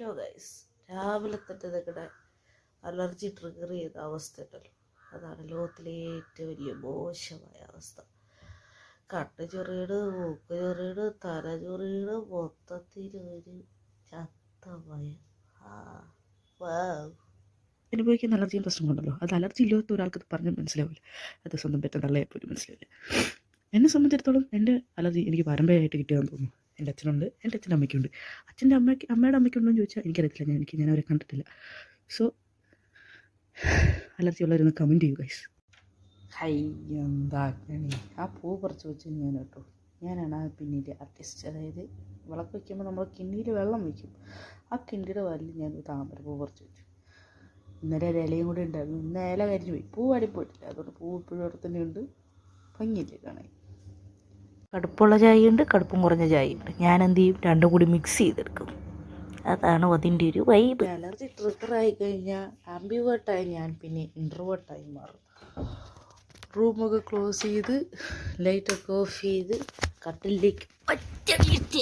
Hello guys, രാവിലെ തന്നെ നിങ്ങളുടെ അലർജി ട്രിഗർ ചെയ്ത അവസ്ഥ ഉണ്ടല്ലോ, അതാണ് ലോകത്തിലെ ഏറ്റവും വലിയ മോശമായ അവസ്ഥ. കണ്ണ് ചൊറിയട്, മൂക്ക് ചൊറിയട്, തല ചൊറിയട്, മൊത്തത്തിൽ ഒരു ചത്തമയ. അനുഭവിക്കുന്ന അലർജിയും പ്രശ്നങ്ങളുണ്ടല്ലോ. അത് അലർജി ഇല്ലാത്ത ഒരാൾക്ക് പറഞ്ഞാൽ മനസ്സിലാവില്ല. അത് സ്വന്തം പെറ്റ തള്ളയെപ്പോലും മനസ്സിലാവില്ല. എന്നെ സംബന്ധിച്ചിടത്തോളം എൻ്റെ അലർജി എനിക്ക് പാരമ്പര്യമായിട്ട് കിട്ടിയതെന്ന് തോന്നുന്നു. എൻ്റെ അച്ഛനുണ്ട്, എൻ്റെ അച്ഛൻ്റെ അമ്മയ്ക്കുണ്ട്. അമ്മയുടെ അമ്മയ്ക്കുണ്ടോ എന്ന് ചോദിച്ചാൽ എനിക്കറിയത്തില്ല. ഞാൻ അവരെ കണ്ടിട്ടില്ല. സോ അലർജി ഉള്ളവരൊന്ന് കമൻറ്റ് ചെയ്യൂ ഗൈസ്. ഹൈ, എന്താക്കണി ആ പൂ പറിച്ച് വെച്ച് ഞാൻ കേട്ടോ. ഞാനാണ് ആ പിന്നീട് ആർട്ടിസ്റ്റ്. അതായത് വിളക്ക് വയ്ക്കുമ്പോൾ നമ്മൾ കിണ്ടിയിൽ വെള്ളം വയ്ക്കും. ആ കിണ്ടിയുടെ വാലിൽ ഞാൻ താമര പൂ പറിച്ച് വെച്ചു. ഇന്നലെ ഒരു ഇലയും കൂടി ഉണ്ടായിരുന്നു. ഇന്ന് ഇല കരിഞ്ഞു പോയി, പൂ വാടിപ്പോയിട്ടില്ല. അതുകൊണ്ട് പൂ ഇപ്പോഴും അവിടെ തന്നെ ഉണ്ട്. ഭംഗിയില്ലേ കാണാൻ. കടുപ്പുള്ള ചായ ഉണ്ട്, കടുപ്പം കുറഞ്ഞ ചായ ഉണ്ട്. ഞാൻ എന്ത് ചെയ്യും, രണ്ടും കൂടി മിക്സ് ചെയ്തെടുക്കും. അതാണ് അതിൻ്റെ ഒരു വൈബ്. അലർജി ട്രിഗറായി കഴിഞ്ഞാൽ ആംബിവേർട്ടായി ഞാൻ പിന്നെ ഇൻട്രോവേർട്ടായി മാറും. റൂമൊക്കെ ക്ലോസ് ചെയ്ത് ലൈറ്റൊക്കെ ഓഫ് ചെയ്ത് കട്ടിലേക്ക് ഒറ്റ വീഴ്ച.